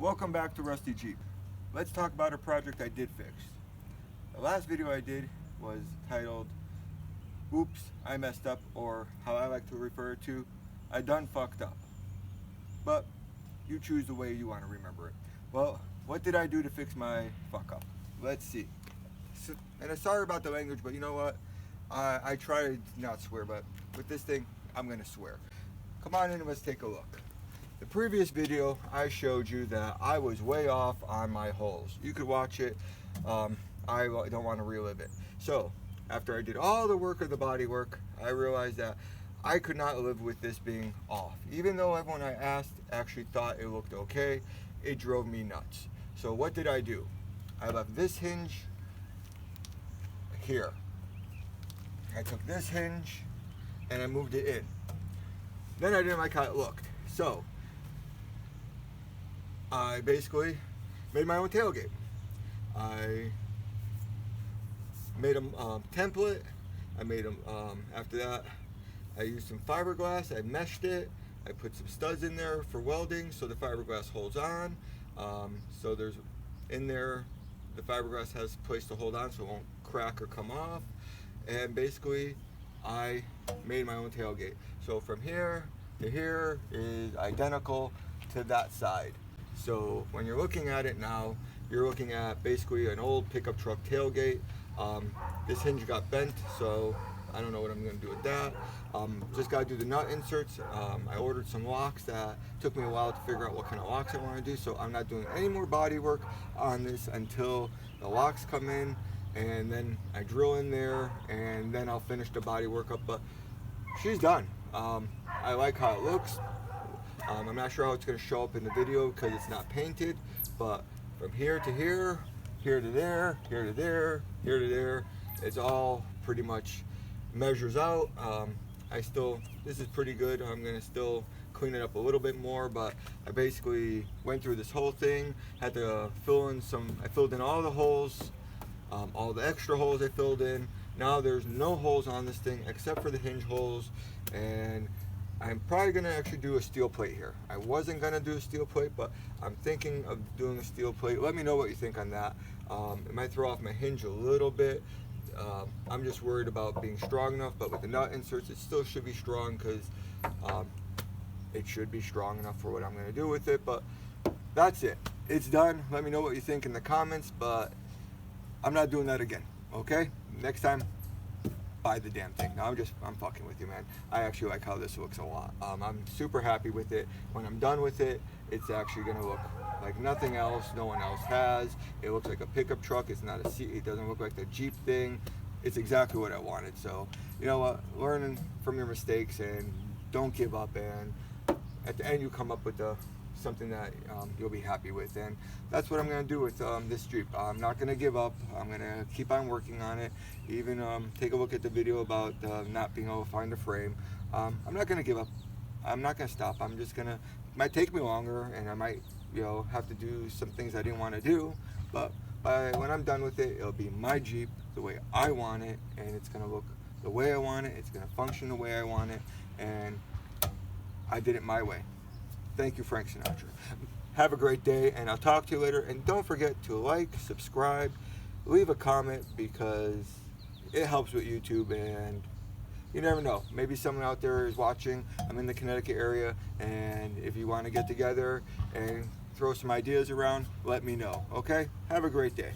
Welcome back to Rusty Jeep. Let's talk about a project I did fix. The last video I did was titled Oops, I messed up, or how I like to refer to, I done fucked up. But you choose the way you want to remember it. Well, what did I do to fix my fuck up? Let's see. And I'm sorry about the language, but you know what? I try to not swear, but with this thing, I'm gonna swear. Come on in and let's take a look. The previous video, I showed you that I was way off on my holes. You could watch it. I don't want to relive it. So, after I did all the work of the body work, I realized that I could not live with this being off. Even though everyone I asked actually thought it looked okay, it drove me nuts. So what did I do? I left this hinge here. I took this hinge and I moved it in. Then I didn't like how it looked. So, I basically made my own tailgate. I made a template. I made them, after that, I used some fiberglass. I meshed it. I put some studs in there for welding so the fiberglass holds on. So there's in there, the fiberglass has a place to hold on so it won't crack or come off. And basically, I made my own tailgate. So from here to here is identical to that side. So when you're looking at it now, you're looking at basically an old pickup truck tailgate. This hinge got bent, so I don't know what I'm going to do with that. Just got to do the nut inserts. I ordered some locks that took me a while to figure out what kind of locks I want to do, so I'm not doing any more body work on this until the locks come in, and then I drill in there, and then I'll finish the body work up. But she's done. I like how it looks. I'm not sure how it's going to show up in the video because it's not painted, but from here to here, here to there, here to there, here to there, it's all pretty much measures out. This is pretty good. I'm going to still clean it up a little bit more, but I basically went through this whole thing, had to I filled in all the holes, all the extra holes I filled in. Now there's no holes on this thing except for the hinge holes, and I'm probably going to actually do a steel plate here. I wasn't going to do a steel plate, but I'm thinking of doing a steel plate. Let me know what you think on that. It might throw off my hinge a little bit. I'm just worried about being strong enough, but with the nut inserts, it still should be strong because it should be strong enough for what I'm going to do with it. But that's it. It's done. Let me know what you think in the comments, but I'm not doing that again, okay? Next time, buy the damn thing. No, I'm fucking with you, man. I actually like how this looks a lot. I'm super happy with it. When I'm done with it, it's actually gonna look like nothing else no one else has. It looks like a pickup truck. It's not a seat. It doesn't look like the Jeep thing. It's exactly what I wanted. So, you know what? Learning from your mistakes and don't give up. And at the end, you come up with something that you'll be happy with, and that's what I'm going to do with this Jeep. I'm not going to give up. I'm going to keep on working on it. Even take a look at the video about not being able to find a frame. I'm not going to give up. I'm not going to stop. I'm just going to, might take me longer, and I might have to do some things I didn't want to do, but when I'm done with it, it'll be my Jeep the way I want it, and it's going to look the way I want it. It's going to function the way I want it, and I did it my way. Thank you, Frank Sinatra. Have a great day, and I'll talk to you later. And don't forget to like, subscribe, leave a comment, because it helps with YouTube, and you never know. Maybe someone out there is watching. I'm in the Connecticut area, and if you want to get together and throw some ideas around, let me know, okay? Have a great day.